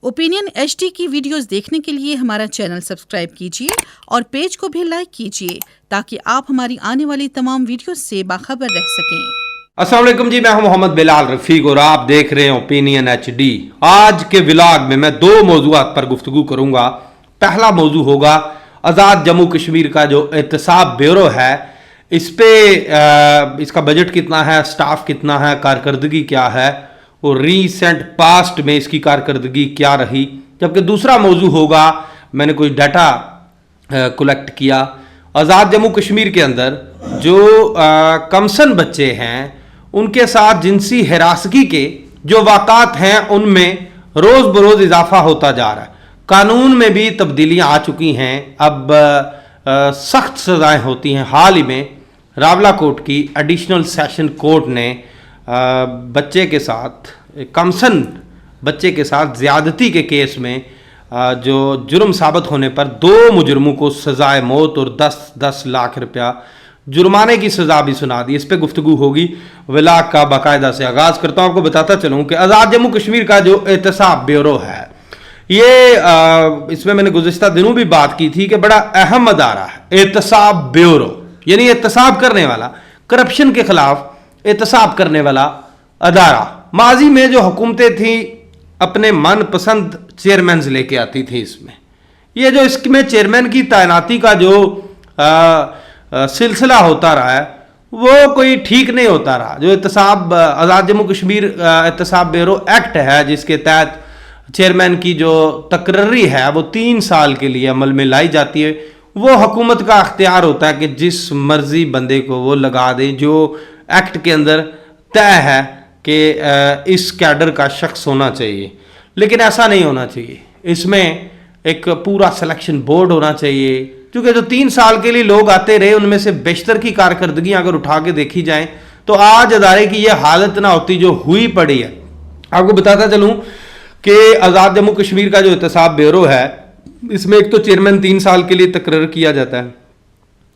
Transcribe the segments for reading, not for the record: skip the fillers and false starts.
Opinion HD की videos देखने के लिए हमारा चैनल सब्सक्राइब कीजिए और पेज को भी लाइक कीजिए ताकि आप हमारी आने वाली तमाम वीडियोस से बाखबर रह सकें। अस्सलाम वालेकुम जी, मैं हूं मोहम्मद बिलाल रफीक और आप देख रहे हैं ओपिनियन HD। आज के व्लॉग में मैं दो मौजूआत पर गुफ्तगू करूंगा। पहला मौजू होगा आज़ाद जम्मू कश्मीर का जो एहतसाब ब्यूरो है, इस पे इसका बजट कितना है, स्टाफ कितना है, कारकर्दगी क्या है और रीसेंट पास्ट में इसकी कारकर्दगी क्या रही। जबकि दूसरा मौजू होगा, मैंने कोई डाटा कलेक्ट किया, आज़ाद जम्मू कश्मीर के अंदर जो कमसन बच्चे हैं उनके साथ जिनसी हिरासगी के जो वाक़ात हैं उनमें रोज़ बरोज़ इजाफा होता जा रहा है। कानून में भी तब्दीलियां आ चुकी हैं, अब सख्त सज़ाएं होती हैं। हाल ही में रावला कोर्ट की एडिशनल सेशन कोर्ट ने बच्चे के साथ, कमसन बच्चे के साथ ज़्यादती के केस में जो जुर्म साबित होने पर दो मुजरमों को सज़ाए मौत और 10-10 लाख रुपया जुर्माने की सज़ा भी सुना दी। इस पर गुफ्तगू होगी। व्लॉग का बाकायदा से आगाज़ करता हूँ। आपको बताता चलूँ कि आज़ाद जम्मू कश्मीर का जो एहतसाब ब्यूरो है, ये इसमें मैंने गुज़िश्ता दिनों भी बात की थी कि बड़ा अहम अदारा है एहतसाब ब्यूरो, यानी एहतसाब करने वाला, करप्शन के खिलाफ एहतसाब करने वाला अदारा। माजी में जो हुकूमतें थी अपने मनपसंद चेयरमैन लेके आती थी। इसमें ये जो इसमें चेयरमैन की तैनाती का जो सिलसिला होता रहा है वो कोई ठीक नहीं होता रहा। जो एहतसाब आज़ाद जम्मू कश्मीर एहतसाब ब्यूरो एक्ट है, जिसके तहत चेयरमैन की जो तकर्री है वो 3 साल के लिए अमल में लाई जाती है। वो हुकूमत का अख्तियार होता है कि जिस मर्जी बंदे को वो लगा दे, जो एक्ट के अंदर तय है कि इस कैडर का शख्स होना चाहिए। लेकिन ऐसा नहीं होना चाहिए। इसमें एक पूरा सिलेक्शन बोर्ड होना चाहिए, क्योंकि जो 3 साल के लिए लोग आते रहे उनमें से बेशतर की कारकर्दगी अगर उठा के देखी जाए तो आज अदारे की ये हालत ना होती जो हुई पड़ी है। आपको बताता चलूँ कि आज़ाद जम्मू कश्मीर का जो एहतसाब ब्यूरो है, इसमें एक तो चेयरमैन 3 साल के लिए तकर्र किया जाता है।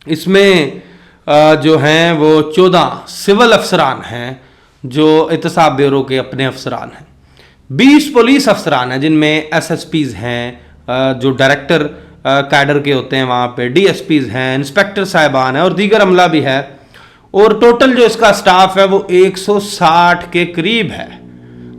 इसमें जो हैं वो 14 सिविल अफसरान हैं जो एहतसाब ब्यूरो के अपने अफसरान हैं। 20 पुलिस अफसरान हैं जिनमें SSPs हैं, जो डायरेक्टर कैडर के होते हैं वहाँ पे, DSPs हैं, इंस्पेक्टर साहिबान हैं और दीगर अमला भी है। और टोटल जो इसका स्टाफ है वो 160 के करीब है।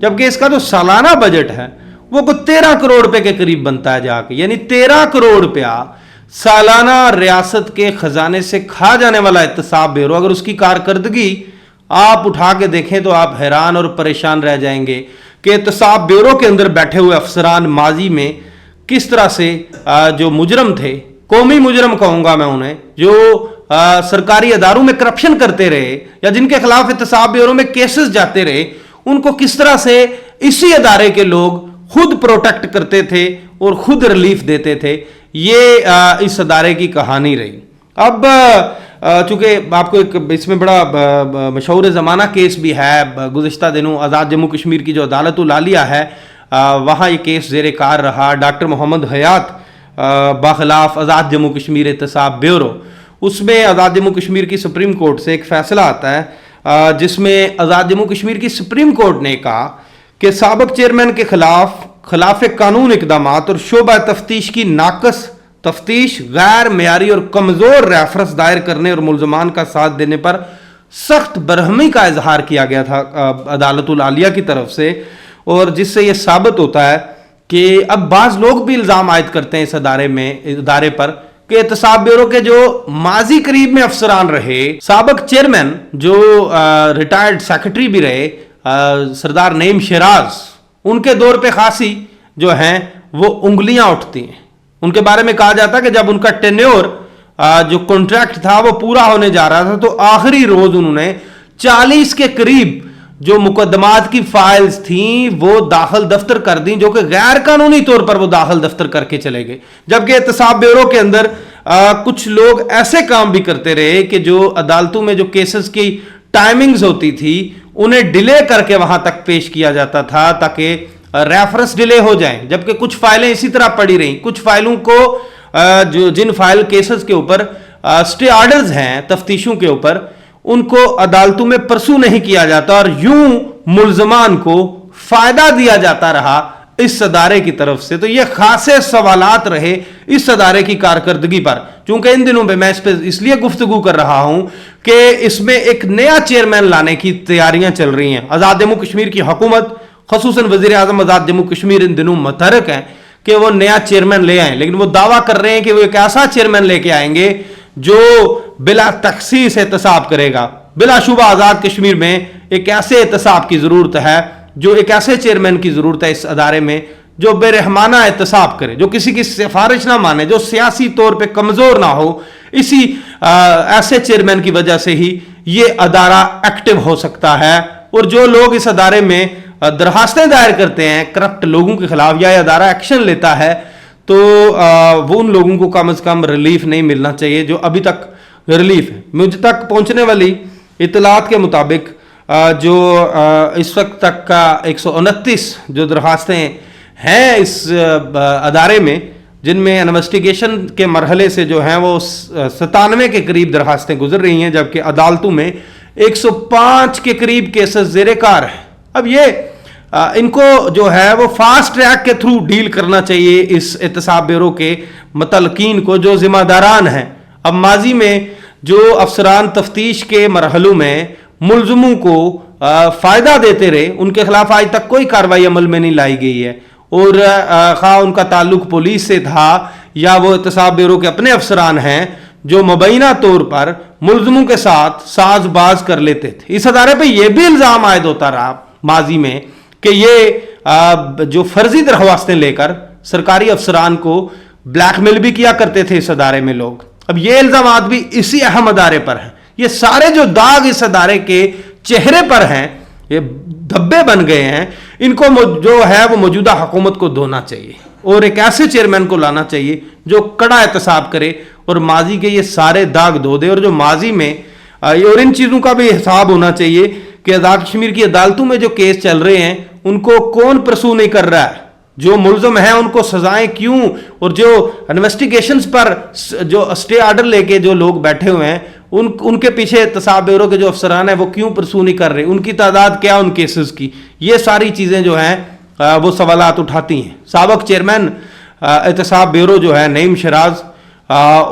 जबकि इसका जो सालाना बजट है वो को 13 करोड़ रुपए के करीब बनता है जाके, यानी 13 करोड़ रुपया सालाना रियासत के खजाने से खा जाने वाला एहतसाब ब्यूरो। अगर उसकी कारकर्दगी आप उठा के देखें तो आप हैरान और परेशान रह जाएंगे कि एहतसाब ब्यूरो के अंदर बैठे हुए अफसरान माजी में किस तरह से जो मुजरम थे, कौमी मुजरम कहूंगा मैं उन्हें, जो सरकारी अदारों में करप्शन करते रहे या जिनके खिलाफ एहतसाब ब्यूरो में केसेस जाते रहे, उनको किस तरह से इसी अदारे के लोग खुद प्रोटेक्ट करते थे और खुद रिलीफ देते थे। ये इस अदारे की कहानी रही। अब चूंकि आपको एक इसमें बड़ा मशहूर ज़माना केस भी है, गुज़िश्ता दिनों आज़ाद जम्मू कश्मीर की जो अदालतुल आलिया है वहाँ ये केस ज़ेर कार रहा। डॉक्टर मोहम्मद हयात बखिलाफ आज़ाद जम्मू कश्मीर एहतसाब ब्यूरो, उसमें आज़ाद जम्मू कश्मीर की सुप्रीम कोर्ट से एक फ़ैसला आता है जिसमें आज़ाद जम्मू कश्मीर की सुप्रीम कोर्ट ने कहा कि साबिक चेयरमैन के खिलाफ कानून इकदाम और शोबा तफ्तीश की नाकस तफ्तीश, गैर मेयारी और कमज़ोर रेफरेंस दायर करने और मुल्ज़मान का साथ देने पर सख्त बरहमी का इजहार किया गया था अदालतुल आलिया की तरफ से। और जिससे यह साबित होता है कि अब बाज़ लोग भी इल्ज़ाम आयद करते हैं इस इदारे पर कि एहतसाब ब्यूरो के जो माजी करीब में अफसरान रहे, साबिक चेयरमैन जो रिटायर्ड सेक्रेटरी भी रहे, सरदार नईम शिराज, उनके दौर पे खासी जो हैं वो उंगलियां उठती हैं। उनके बारे में कहा जाता है कि जब उनका टेन्योर जो कॉन्ट्रैक्ट था वो पूरा होने जा रहा था तो आखिरी रोज उन्होंने 40 के करीब जो मुकदमात की फाइल्स थी वो दाखिल दफ्तर कर दी, जो कि गैर कानूनी तौर पर वो दाखिल दफ्तर करके चले गए। जबकि एहतसाब ब्यूरो के अंदर कुछ लोग ऐसे काम भी करते रहे कि जो अदालतों में जो केसेस की टाइमिंग्स होती थी उन्हें डिले करके वहां तक पेश किया जाता था ताकि रेफरेंस डिले हो जाए। जबकि कुछ फाइलें इसी तरह पड़ी रहीं। कुछ फाइलों को जो जिन फाइल केसेस के ऊपर स्टे ऑर्डर्स हैं तफ्तीशों के ऊपर, उनको अदालतों में परसू नहीं किया जाता और यूं मुल्जमान को फायदा दिया जाता रहा इस अदारे की तरफ से, तो ये खासे सवालात रहे इस अदारे की कारकर्दगी पर। चूंकि इन दिनों में मैं इस पर इसलिए गुफ्तगू कर रहा हूं कि इसमें एक नया चेयरमैन लाने की तैयारियां चल रही हैं। आज़ाद जम्मू कश्मीर की हुकूमत, खसूसन वज़ीर आज़म आज़ाद जम्मू कश्मीर इन दिनों मुतहरक हैं कि वो नया चेयरमैन ले आए, लेकिन वो दावा कर रहे हैं कि वो एक ऐसा चेयरमैन लेके आएंगे जो बिला तखसीस एहतसाब करेगा। बिलाशुबा आज़ाद कश्मीर में एक ऐसे एहतसाब की ज़रूरत है, जो एक ऐसे चेयरमैन की ज़रूरत है इस अदारे में जो बेरहमाना एहतसाब करे, जो किसी की सिफारिश ना माने, जो सियासी तौर पे कमज़ोर ना हो। इसी ऐसे चेयरमैन की वजह से ही ये अदारा एक्टिव हो सकता है। और जो लोग इस अदारे में दरखास्तें दायर करते हैं करप्ट लोगों के खिलाफ, या अदारा एक्शन लेता है, तो वो उन लोगों को कम से कम रिलीफ नहीं मिलना चाहिए जो अभी तक रिलीफ है। मुझ तक पहुंचने वाली इतलात के मुताबिक जो इस वक्त तक का 129 जो दरखास्तें हैं इस अदारे में, जिनमें इन्वेस्टिगेशन के मरहले से जो हैं वो 97 के करीब दरखास्तें गुजर रही हैं, जबकि अदालतों में 105 के करीब केसेस ज़ेरे कार हैं। अब ये इनको जो है वो फास्ट ट्रैक के थ्रू डील करना चाहिए इस एहतसाब ब्यूरो के मुतलकीन को, जो जिम्मेदारान हैं। अब माजी में जो अफसरान तफ्तीश के मरहलों में मुलजमों को फ़ायदा देते रहे, उनके खिलाफ आज तक कोई कार्रवाई अमल में नहीं लाई गई है। और खा उनका ताल्लुक पुलिस से था या वो एहतसाब ब्यूरो के अपने अफसरान हैं जो मुबैना तौर पर मुलजमों के साथ साजबाज कर लेते थे। इस अदारे पर यह भी इल्ज़ाम आयद होता रहा माजी में कि ये जो फर्जी दरख्वास्तें लेकर सरकारी अफसरान को ब्लैकमेल भी किया करते थे इस अदारे में लोग। अब ये इल्ज़ाम भी इसी अहम अदारे पर हैं। ये सारे जो दाग इस अदारे के चेहरे पर हैं, ये धब्बे बन गए हैं, इनको जो है वो मौजूदा हुकूमत को धोना चाहिए और एक ऐसे चेयरमैन को लाना चाहिए जो कड़ा एहतसाब करे और माजी के ये सारे दाग धो दे। और जो माजी में और इन चीज़ों का भी हिसाब होना चाहिए कि आज़ाद कश्मीर की अदालतों में जो केस चल रहे हैं उनको कौन परसू नहीं कर रहा है, जो मुलजम है उनको सजाएं क्यों, और जो इन्वेस्टिगेशंस पर जो स्टे ऑर्डर लेके जो लोग बैठे हुए हैं उनके पीछे एहतसाब ब्यूरो के जो अफसरान हैं वो क्यों परसू नहीं कर रहे, उनकी तादाद क्या उन केसेस की। ये सारी चीज़ें जो हैं वो सवालात उठाती हैं। साबिक चेयरमैन एहतसाब ब्यूरो जो है नईम शराज,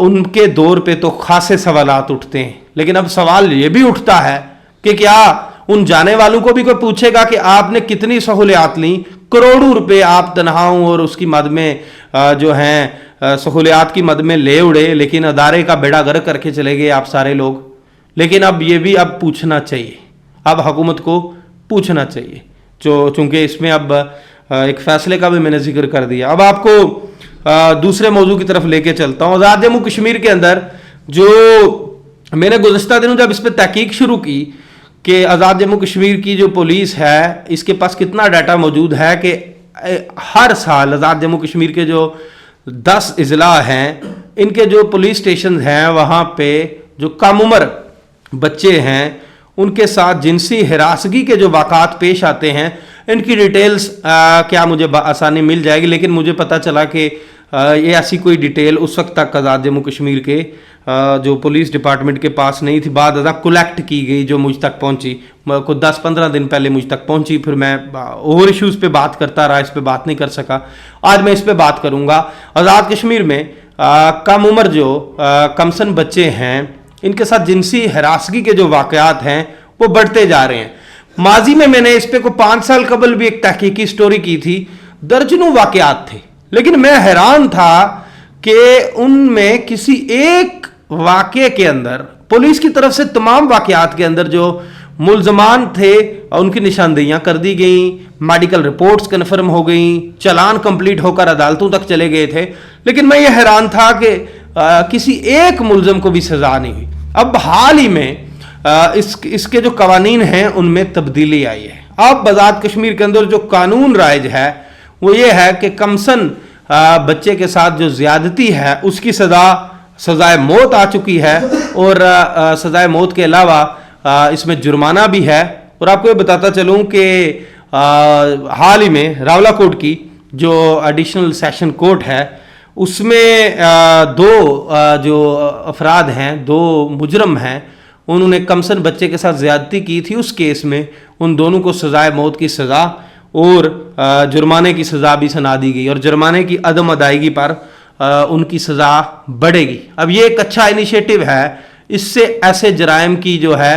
उनके दौर पे तो खासे सवालात उठते हैं, लेकिन अब सवाल ये भी उठता है कि क्या उन जाने वालों को भी कोई पूछेगा कि आपने कितनी सहूलियात ली, करोड़ों रुपए आप तनख्वाहों और उसकी मद में जो हैं सहूलियात की मद में ले उड़े, लेकिन अदारे का बेड़ा गर्क करके चले गए आप सारे लोग। लेकिन अब ये भी अब पूछना चाहिए, अब हुकूमत को पूछना चाहिए, जो चूंकि इसमें अब एक फैसले का भी मैंने जिक्र कर दिया। अब आपको दूसरे मौजू की तरफ लेके चलता हूँ। आज़ाद जम्मू कश्मीर के अंदर जो मैंने गुज़श्ता दिनों जब इस पर तहकीक शुरू की कि आज़ाद जम्मू कश्मीर की जो पुलिस है इसके पास कितना डाटा मौजूद है कि हर साल आज़ाद जम्मू कश्मीर के जो 10 अजला हैं इनके जो पुलिस स्टेशन हैं वहाँ पे जो कम उम्र बच्चे हैं उनके साथ जिनसी हिरासगी के जो वाक़ात पेश आते हैं, इनकी डिटेल्स क्या मुझे आसानी मिल जाएगी, लेकिन मुझे पता चला कि ये ऐसी कोई डिटेल उस वक्त तक आज़ाद जम्मू कश्मीर के जो पुलिस डिपार्टमेंट के पास नहीं थी। बाद कलेक्ट की गई जो मुझ तक पहुंची, को 10-15 दिन पहले मुझ तक पहुंची। फिर मैं और इश्यूज़ पे बात करता रहा, इस पे बात नहीं कर सका। आज मैं इस पे बात करूंगा। आज़ाद कश्मीर में कम उम्र जो कमसन बच्चे हैं इनके साथ जिनसी हरासगी के जो वाक़यात हैं वो बढ़ते जा रहे हैं। माजी में मैंने इस पे को 5 साल कबल भी एक तहकीकी स्टोरी की थी, दर्जनों वाक़यात थे, लेकिन मैं हैरान था कि उनमें किसी एक वाक़े के अंदर पुलिस की तरफ से तमाम वाक़यात के अंदर जो मुलजमान थे उनकी निशानदेहियां कर दी गई, मेडिकल रिपोर्ट्स कन्फर्म हो गई, चालान कंप्लीट होकर अदालतों तक चले गए थे, लेकिन मैं ये हैरान था कि किसी एक मुलजम को भी सजा नहीं हुई। अब हाल ही में इसके जो कवानीन हैं उनमें तब्दीली आई है। अब आज़ाद कश्मीर के अंदर जो कानून राइज है वो ये है कि कमसन बच्चे के साथ जो ज्यादती है उसकी सजाए मौत आ चुकी है, और सजाए मौत के अलावा इसमें जुर्माना भी है। और आपको ये बताता चलूं कि हाल ही में रावलाकोट की जो एडिशनल सेशन कोर्ट है उसमें दो जो अफराद हैं, 2 मुजरम हैं, उन्होंने कमसन बच्चे के साथ ज्यादती की थी। उस केस में उन दोनों को सजाए मौत की सज़ा اور जुर्माने की सज़ा भी सुना दी गई और जुर्माने की अदम अदायगी पर उनकी सज़ा बढ़ेगी। अब ये एक अच्छा इनिशिएटिव है, इससे ऐसे जराइम की जो है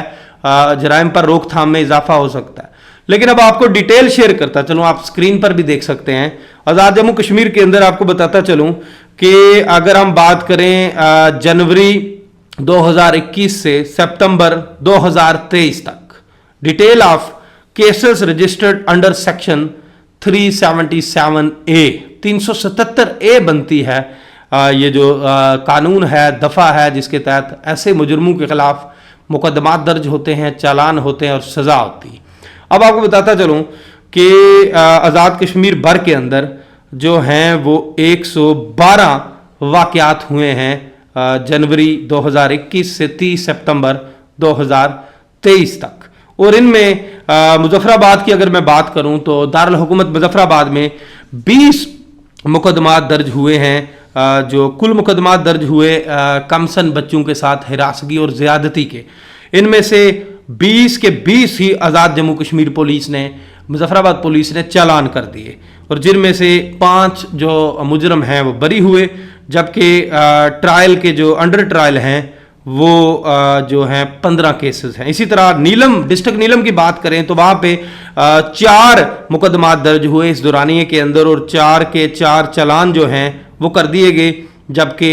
जराइम पर रोकथाम में इजाफा हो सकता है। लेकिन अब आपको डिटेल शेयर करता चलूँ, आप स्क्रीन पर भी देख सकते हैं। आज़ाद जम्मू कश्मीर के अंदर आपको बताता चलूँ कि अगर हम बात करें जनवरी 2021 से सितंबर 2023 तक, detail of cases registered under section 377A 377A बनती है ये जो कानून है, दफ़ा है, जिसके तहत ऐसे मुजरमों के खिलाफ मुकदमात दर्ज होते हैं, चालान होते हैं और सज़ा होती है। अब आपको बताता चलूँ कि आज़ाद कश्मीर भर के अंदर जो हैं वो 112 वाक़यात हुए हैं जनवरी 2021 से 30 सितंबर 2023 तक। और इनमें मुजफ्फराबाद की अगर मैं बात करूं तो दारुल हुकूमत मुजफ्फराबाद में 20 मुकदमात दर्ज हुए हैं। जो कुल मुकदमात दर्ज हुए कमसन बच्चों के साथ हिरासगी और ज़्यादती के, इनमें से 20 के 20 ही आज़ाद जम्मू कश्मीर पुलिस ने, मुजफ्फराबाद पुलिस ने चालान कर दिए और जिनमें से 5 जो मुजरम हैं वो बरी हुए, जबकि ट्रायल के जो अंडर ट्रायल हैं वो जो हैं 15 केसेस हैं। इसी तरह नीलम, डिस्ट्रिक्ट नीलम की बात करें तो वहाँ पे 4 मुकदमात दर्ज हुए इस दौरानिये के अंदर और 4 के 4 चालान जो हैं वो कर दिए गए, जबकि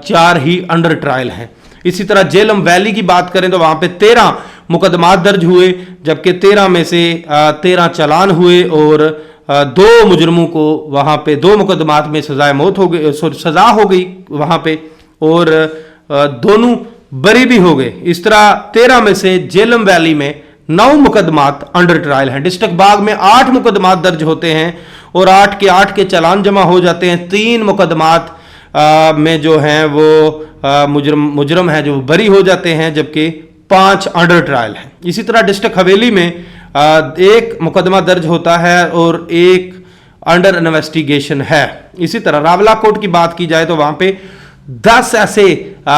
4 ही अंडर ट्रायल हैं। इसी तरह जेलम वैली की बात करें तो वहाँ पे 13 मुकदमात दर्ज हुए, जबकि 13 में से 13 चालान हुए और 2 मुजरमों को वहाँ पे 2 मुकदमात में सजाए मौत हो गई, सजा हो गई वहाँ पे, और दोनों बरी भी हो गए। इस तरह 13 में से जेलम वैली में 9 मुकदमात अंडर ट्रायल हैं। डिस्ट्रिक्ट बाग में 8 मुकदमात दर्ज होते हैं और 8 के चालान जमा हो जाते हैं। 3 मुकदमात में जो हैं वो मुजरम हैं जो बरी हो जाते हैं, जबकि 5 अंडर ट्रायल हैं। इसी तरह डिस्ट्रिक्ट हवेली में 1 मुकदमा दर्ज होता है और 1 अंडर इन्वेस्टिगेशन है। इसी तरह रावला कोट की बात की जाए तो वहाँ पे 10 ऐसे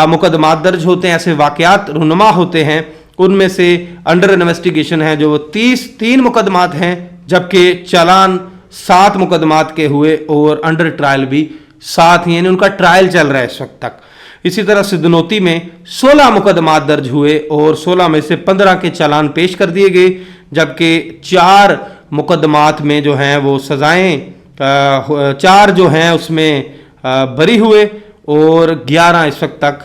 मुकदमात दर्ज होते हैं, ऐसे वाकयात रुनमा होते हैं, उनमें से अंडर इन्वेस्टिगेशन है जो 3 मुकदमात हैं, जबकि चालान 7 मुकदमात के हुए और अंडर ट्रायल भी 7 ही, यानी उनका ट्रायल चल रहा है इस वक्त तक। इसी तरह सिद्धनोती में 16 मुकदमात दर्ज हुए और 16 में से 15 के चालान पेश कर दिए गए, जबकि 4 मुकदमात में जो हैं वो सजाएं 4 जो हैं उसमें बरी हुए और 11 इस वक्त तक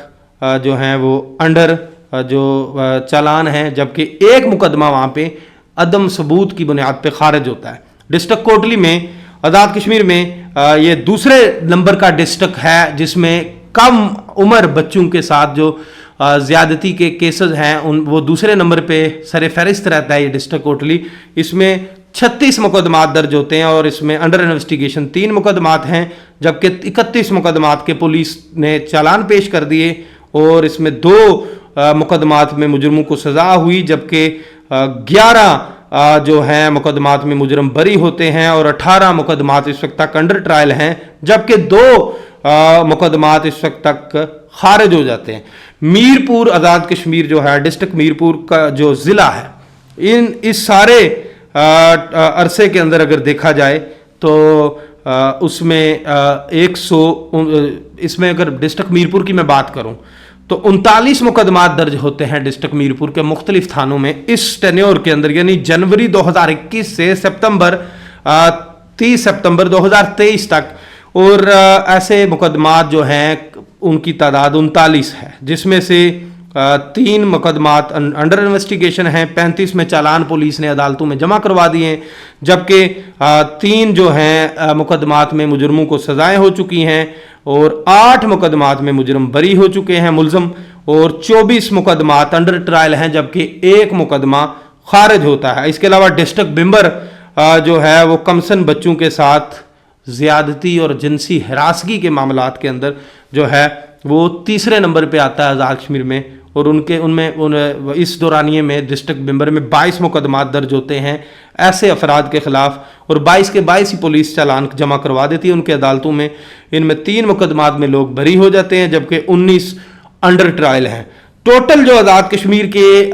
जो हैं वो अंडर जो चालान हैं, जबकि 1 मुकदमा वहाँ पे अदम सबूत की बुनियाद पे खारिज होता है। डिस्ट्रिक्ट कोटली में आज़ाद कश्मीर में ये दूसरे नंबर का डिस्ट्रिक्ट है जिसमें कम उम्र बच्चों के साथ जो ज़्यादती के केसेस हैं वो दूसरे नंबर पे सर फहरिस्त रहता है ये डिस्ट्रिक्ट कोटली। इसमें 36 मुकदमात दर्ज होते हैं और इसमें अंडर इन्वेस्टिगेशन 3 मुकदमात हैं, जबकि 31 मुकदमात के पुलिस ने चालान पेश कर दिए और इसमें 2 मुकदमात में मुजरमों को सज़ा हुई, जबकि 11 जो हैं मुकदमात में मुजरम बरी होते हैं और 18 मुकदमात इस वक्त तक अंडर ट्रायल हैं, जबकि 2 मुकदमात इस वक्त तक खारिज हो जाते हैं। मीरपुर आज़ाद कश्मीर जो है, डिस्ट्रिक्ट मीरपुर का जो ज़िला है, इस सारे अरसे के अंदर अगर देखा जाए तो उसमें 100 इसमें अगर डिस्ट्रिक्ट मीरपुर की मैं बात करूं तो 39 मुकदमात दर्ज होते हैं डिस्ट्रिक्ट मीरपुर के मुख्तलिफ थानों में इस टेन्योर के अंदर, यानी जनवरी 2021 से 30 सितंबर 2023 तक। और ऐसे मुकदमात जो हैं उनकी तादाद 39 है, जिसमें से 3 मुकदमात अंडर इन्वेस्टिगेशन हैं, 35 में चालान पुलिस ने अदालतों में जमा करवा दिए हैं, जबकि 3 जो हैं मुकदमात में मुजरमों को सजाएं हो चुकी हैं और 8 मुकदमात में मुजरम बरी हो चुके हैं मुलजम, और 24 मुकदमात अंडर ट्रायल हैं, जबकि 1 मुकदमा खारिज होता है। इसके अलावा डिस्ट्रिक्ट बिम्बर जो है वो कमसन बच्चों के साथ ज़्यादती और जिनसी हिरासगी के मामलात के अंदर जो है वो तीसरे नंबर पे आता है आज़ाद कश्मीर में, और उनमें इस दौरानिये में डिस्ट्रिक्ट बिम्बर में 22 मुकदमात दर्ज होते हैं ऐसे अफराद के खिलाफ, और 22 के 22 ही पुलिस चालान जमा करवा देती है उनके अदालतों में। इनमें 3 मुकदमात में लोग बरी हो जाते हैं, जबकि 19 अंडर ट्रायल हैं। टोटल जो आज़ाद कश्मीर के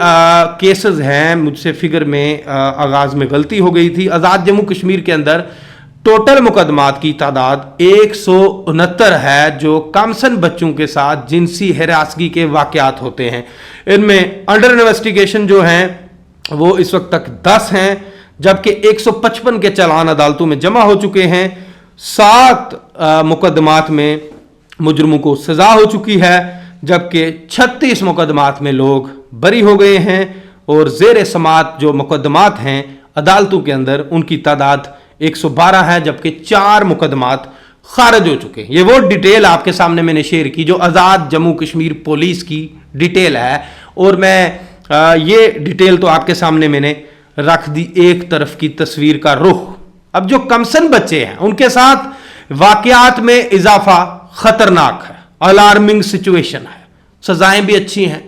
केसेस हैं, मुझसे फिगर में आगाज में गलती हो गई थी। आज़ाद जम्मू कश्मीर के अंदर टोटल मुकदमात की तादाद 169 है जो कमसन बच्चों के साथ जिनसी हिरासगी के वाकयात होते हैं। इनमें अंडर इन्वेस्टिगेशन जो हैं वो इस वक्त तक 10 हैं, जबकि 155 के चालान अदालतों में जमा हो चुके हैं। 7 मुकदमात में मुजरमों को सजा हो चुकी है, जबकि 36 मुकदमात में लोग बरी हो गए हैं और जेर समात जो मुकदमात हैं अदालतों के अंदर उनकी तादाद 112 है, जबकि 4 मुकदमात खारिज हो चुके हैं। ये वो डिटेल आपके सामने मैंने शेयर की जो आज़ाद जम्मू कश्मीर पुलिस की डिटेल है, और मैं ये डिटेल तो आपके सामने मैंने रख दी एक तरफ की तस्वीर का रुख। अब जो कमसन बच्चे हैं उनके साथ वाकयात में इजाफा खतरनाक है, अलार्मिंग सिचुएशन है। सजाएं भी अच्छी हैं,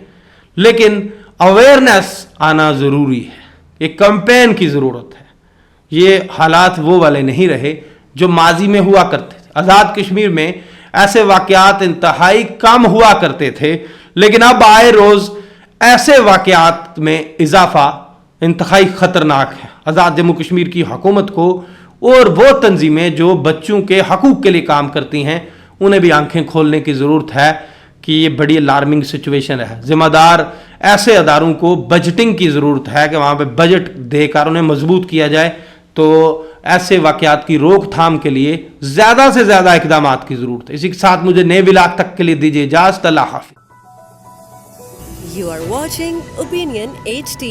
लेकिन अवेयरनेस आना जरूरी है। एक कैंपेन की जरूरत है। ये हालात वो वाले नहीं रहे जो माजी में हुआ करते थे। आज़ाद कश्मीर में ऐसे वाकयात इंतहाई कम हुआ करते थे, लेकिन अब आए रोज ऐसे वाकयात में इजाफा इंतहाई खतरनाक है। आज़ाद जम्मू कश्मीर की हुकूमत को और वो तंजीमें जो बच्चों के हकूक के लिए काम करती हैं उन्हें भी आंखें खोलने की ज़रूरत है कि ये बड़ी अलार्मिंग सिचुएशन है। जिम्मेदार ऐसे अदारों को बजटिंग की ज़रूरत है कि वहाँ पे बजट देकर उन्हें मजबूत किया जाए, तो ऐसे वाकयात की रोकथाम के लिए ज़्यादा से ज़्यादा इकदाम की ज़रूरत है। इसी के साथ मुझे नए व्लॉग तक के लिए दीजिए इजाज़त। अल्लाह हाफ़िज़। You are watching Opinion HD.